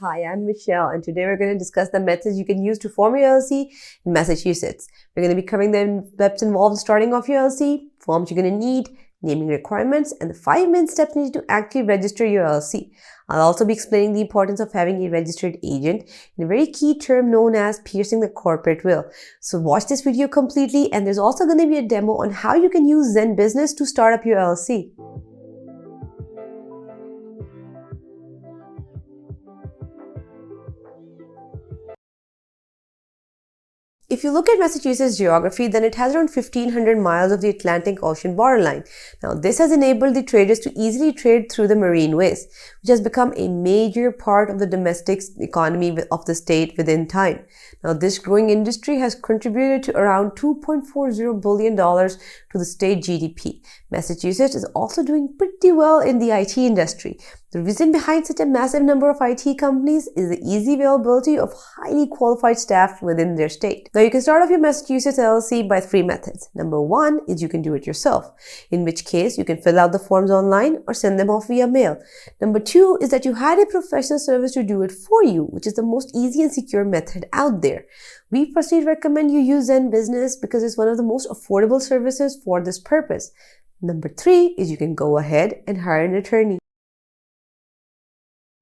Hi, I'm Michelle, and today we're going to discuss the methods you can use to form your LLC in Massachusetts. We're going to be covering the steps involved in starting off your LLC, forms you're going to need, naming requirements, and the 5 main steps needed to actually register your LLC. I'll also be explaining the importance of having a registered agent in a very key term known as piercing the corporate veil. So watch this video completely, and there's also going to be a demo on how you can use Zen Business to start up your LLC. If you look at Massachusetts geography, then it has around 1,500 miles of the Atlantic Ocean borderline. Now, this has enabled the traders to easily trade through the marine ways, which has become a major part of the domestic economy of the state within time. Now, this growing industry has contributed to around $2.40 billion to the state GDP. Massachusetts is also doing pretty well in the IT industry. The reason behind such a massive number of IT companies is the easy availability of highly qualified staff within their state. Now, you can start off your Massachusetts LLC by 3 methods. Number 1 is you can do it yourself, in which case you can fill out the forms online or send them off via mail. Number 2 is that you hire a professional service to do it for you, which is the most easy and secure method out there. We personally recommend you use Zen Business because it's one of the most affordable services for this purpose. Number 3 is you can go ahead and hire an attorney.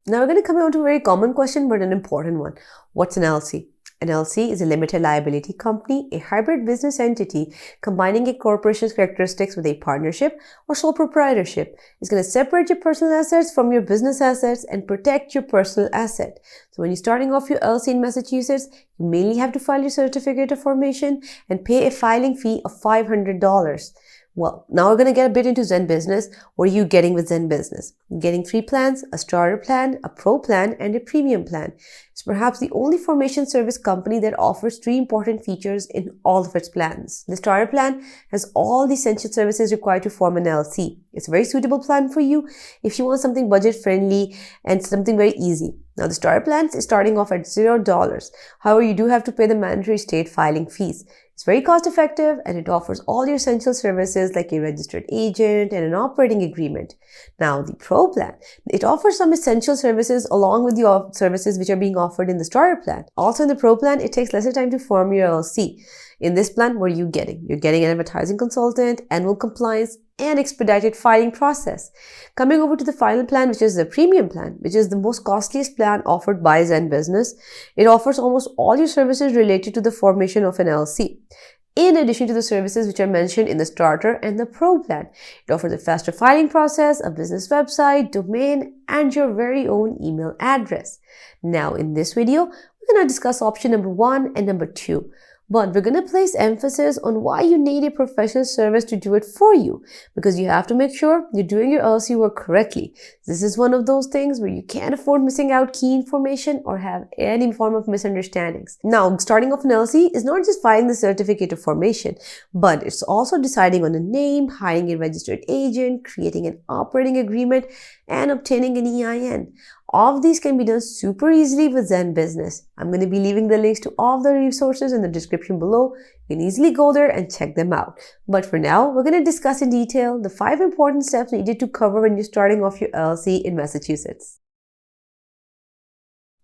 Now we're going to come on to a very common question, but an important one. What's an LLC? An LLC is a limited liability company, a hybrid business entity combining a corporation's characteristics with a partnership or sole proprietorship. It's going to separate your personal assets from your business assets and protect your personal asset. So when you're starting off your LLC in Massachusetts, you mainly have to file your certificate of formation and pay a filing fee of $500. Well, now we're going to get a bit into Zen Business. What are you getting with Zen Business? You're getting 3 plans, a starter plan, a pro plan, and a premium plan. It's perhaps the only formation service company that offers 3 important features in all of its plans. The starter plan has all the essential services required to form an LLC. It's a very suitable plan for you if you want something budget friendly and something very easy. Now, the starter plan is starting off at $0. However, you do have to pay the mandatory state filing fees. It's very cost effective and it offers all your essential services like a registered agent and an operating agreement. Now, the Pro plan, it offers some essential services along with the services which are being offered in the starter plan. Also in the Pro plan, it takes lesser time to form your LLC. In this plan, what are you getting? You're getting an advertising consultant, annual compliance, and expedited filing process. Coming over to the final plan, which is the premium plan, which is the most costliest plan offered by Zen Business. It offers almost all your services related to the formation of an LLC. In addition to the services which are mentioned in the starter and the pro plan, it offers a faster filing process, a business website, domain, and your very own email address. Now, in this video, we're going to discuss option number 1 and number 2. But we're going to place emphasis on why you need a professional service to do it for you, because you have to make sure you're doing your LLC work correctly. This is one of those things where you can't afford missing out key information or have any form of misunderstandings. Now, starting off an LLC is not just filing the certificate of formation, but it's also deciding on a name, hiring a registered agent, creating an operating agreement, and obtaining an EIN. All of these can be done super easily with Zen Business. I'm going to be leaving the links to all the resources in the description below. You can easily go there and check them out. But for now, we're going to discuss in detail the 5 important steps needed to cover when you're starting off your LLC in Massachusetts.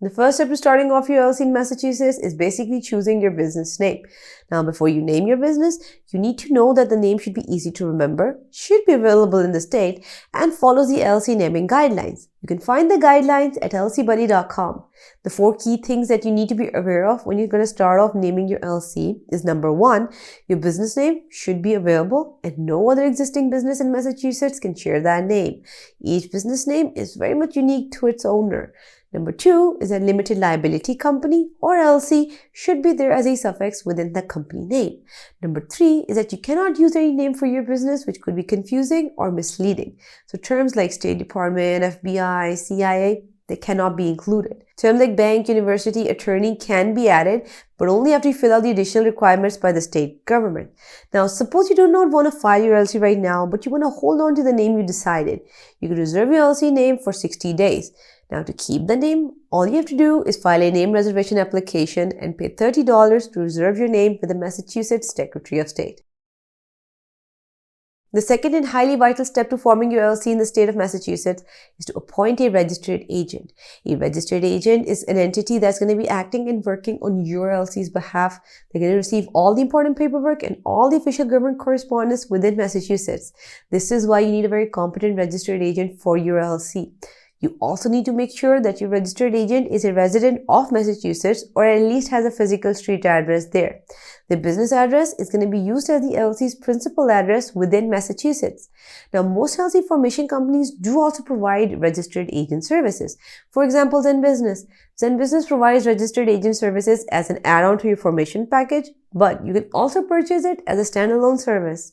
The first step to starting off your LLC in Massachusetts is basically choosing your business name. Now, before you name your business, you need to know that the name should be easy to remember, should be available in the state, and follows the LLC naming guidelines. You can find the guidelines at llcbuddy.com. The 4 key things that you need to be aware of when you're going to start off naming your LLC is number 1, your business name should be available and no other existing business in Massachusetts can share that name. Each business name is very much unique to its owner. Number 2 is a limited liability company or LLC should be there as a suffix within the company name. Number 3 is that you cannot use any name for your business which could be confusing or misleading. So terms like State Department, FBI, CIA, they cannot be included. Terms like bank, university, attorney can be added, but only after you fill out the additional requirements by the state government. Now, suppose you do not want to file your LLC right now, but you want to hold on to the name you decided. You can reserve your LLC name for 60 days. Now, to keep the name, all you have to do is file a name reservation application and pay $30 to reserve your name with the Massachusetts Secretary of State. The second and highly vital step to forming your LLC in the state of Massachusetts is to appoint a registered agent. A registered agent is an entity that's going to be acting and working on your LLC's behalf. They're going to receive all the important paperwork and all the official government correspondence within Massachusetts. This is why you need a very competent registered agent for your LLC. You also need to make sure that your registered agent is a resident of Massachusetts or at least has a physical street address there. The business address is going to be used as the LLC's principal address within Massachusetts. Now, most LLC formation companies do also provide registered agent services. For example, Zen Business. Zen Business provides registered agent services as an add-on to your formation package, but you can also purchase it as a standalone service.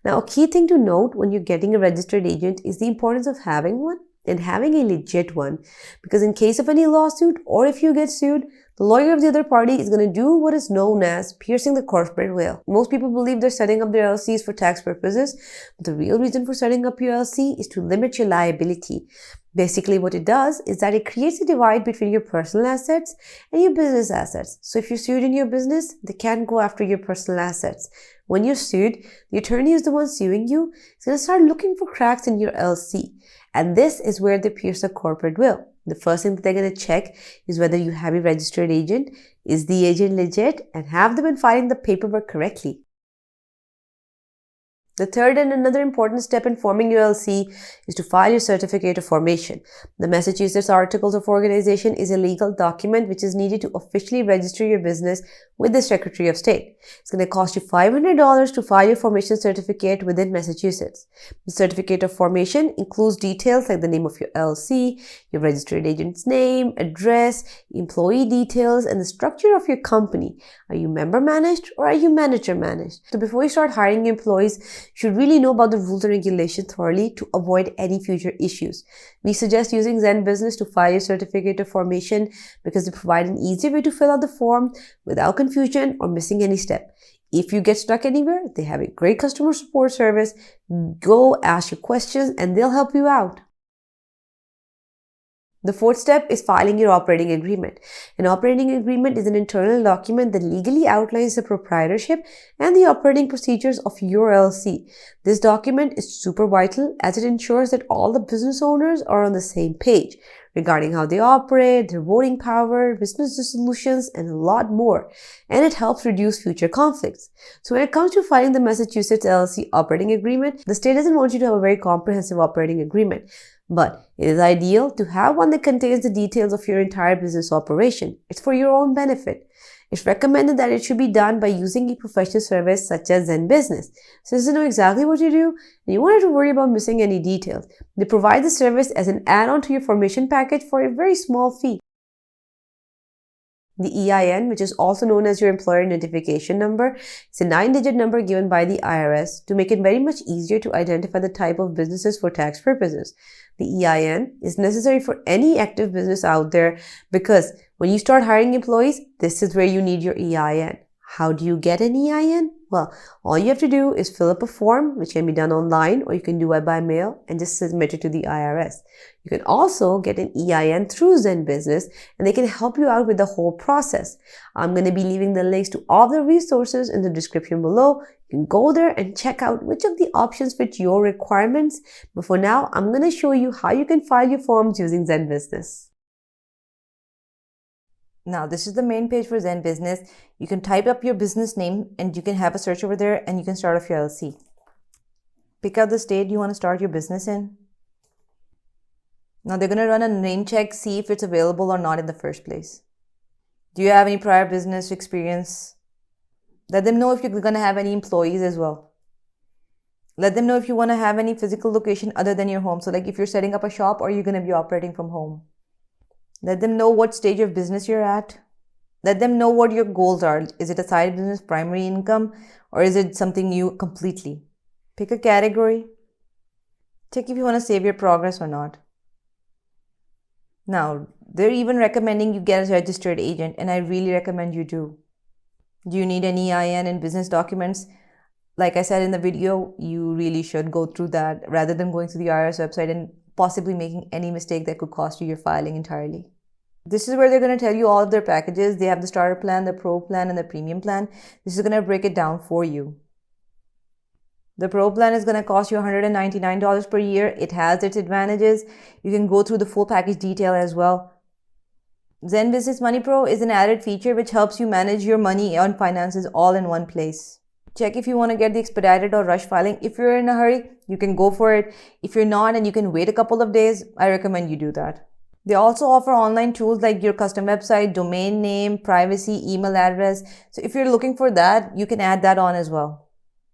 Now, a key thing to note when you're getting a registered agent is the importance of having one and having a legit one, because in case of any lawsuit or if you get sued, the lawyer of the other party is going to do what is known as piercing the corporate veil. Most people believe they're setting up their LLCs for tax purposes, but the real reason for setting up your LLC is to limit your liability. Basically, what it does is that it creates a divide between your personal assets and your business assets. So if you're sued in your business, they can't go after your personal assets. When you're sued, the attorney is the one suing you. He's going to start looking for cracks in your LLC. And this is where they pierce the corporate veil. The first thing that they're going to check is whether you have a registered agent. Is the agent legit? And have they been filing the paperwork correctly? The third and another important step in forming your LLC is to file your certificate of formation. The Massachusetts Articles of Organization is a legal document which is needed to officially register your business with the Secretary of State. It's going to cost you $500 to file your formation certificate within Massachusetts. The certificate of formation includes details like the name of your LLC, your registered agent's name, address, employee details, and the structure of your company. Are you member managed or are you manager managed? So before you start hiring employees, you should really know about the rules and regulations thoroughly to avoid any future issues. We suggest using Zen Business to file your certificate of formation because they provide an easy way to fill out the form without confusion or missing any step. If you get stuck anywhere, they have a great customer support service. Go ask your questions and they'll help you out. The fourth step is filing your operating agreement. An operating agreement is an internal document that legally outlines the proprietorship and the operating procedures of your LLC. This document is super vital as it ensures that all the business owners are on the same page regarding how they operate, their voting power, business dissolutions, and a lot more. And it helps reduce future conflicts. So when it comes to filing the Massachusetts LLC operating agreement, the state doesn't want you to have a very comprehensive operating agreement. But it is ideal to have one that contains the details of your entire business operation. It's for your own benefit. It's recommended that it should be done by using a professional service such as Zen Business. Since they know exactly what you do, and you won't have to worry about missing any details. They provide the service as an add-on to your formation package for a very small fee. The EIN, which is also known as your employer identification number, is a 9-digit number given by the IRS to make it very much easier to identify the type of businesses for tax purposes. The EIN is necessary for any active business out there because when you start hiring employees, this is where you need your EIN. How do you get an EIN? Well, all you have to do is fill up a form, which can be done online or you can do it by mail and just submit it to the IRS. You can also get an EIN through Zen Business and they can help you out with the whole process. I'm going to be leaving the links to all the resources in the description below. You can go there and check out which of the options fit your requirements. But for now, I'm going to show you how you can file your forms using Zen Business. Now, this is the main page for Zen Business. You can type up your business name and you can have a search over there and you can start off your LLC. Pick out the state you want to start your business in. Now, they're going to run a name check, see if it's available or not in the first place. Do you have any prior business experience? Let them know if you're going to have any employees as well. Let them know if you want to have any physical location other than your home. So like if you're setting up a shop or you're going to be operating from home. Let them know what stage of business you're at. Let them know what your goals are. Is it a side business, primary income, or is it something new completely? Pick a category. Check if you want to save your progress or not. Now, they're even recommending you get a registered agent, and I really recommend you do. Do you need an EIN and business documents? Like I said in the video, you really should go through that rather than going to the IRS website and possibly making any mistake that could cost you your filing entirely. This is where they're going to tell you all of their packages. They have the starter plan, the pro plan, and the premium plan. This is going to break it down for you. The Pro plan is going to cost you $199 per year. It has its advantages. You can go through the full package detail as well. Zen Business Money Pro is an added feature which helps you manage your money and finances all in one place. Check if you want to get the expedited or rush filing. If you're in a hurry, you can go for it. If you're not and you can wait a couple of days, I recommend you do that. They also offer online tools like your custom website, domain name, privacy, email address. So if you're looking for that, you can add that on as well.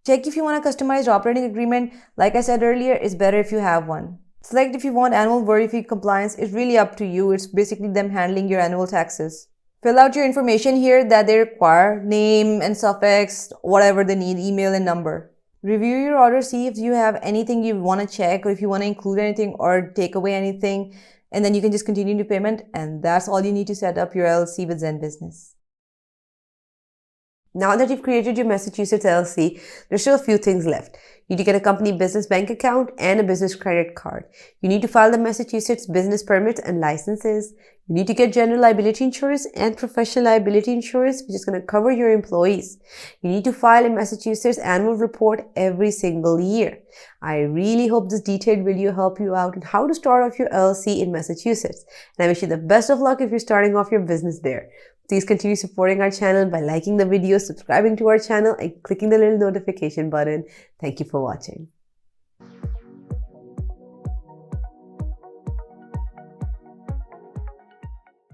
Check if you want a customized operating agreement. Like I said earlier, it's better if you have one. Select if you want annual worry-free compliance. It's really up to you. It's basically them handling your annual taxes. Fill out your information here that they require, name and suffix, whatever they need, email and number. Review your order, see if you have anything you want to check or if you want to include anything or take away anything, and then you can just continue to payment, and that's all you need to set up your LLC with Zen Business. Now that you've created your Massachusetts LLC, there's still a few things left. You need to get a company business bank account and a business credit card. You need to file the Massachusetts business permits and licenses. You need to get general liability insurance and professional liability insurance, which is going to cover your employees. You need to file a Massachusetts annual report every single year. I really hope this detailed video helped you out on how to start off your LLC in Massachusetts. And I wish you the best of luck if you're starting off your business there. Please continue supporting our channel by liking the video, subscribing to our channel, and clicking the little notification button. Thank you for watching.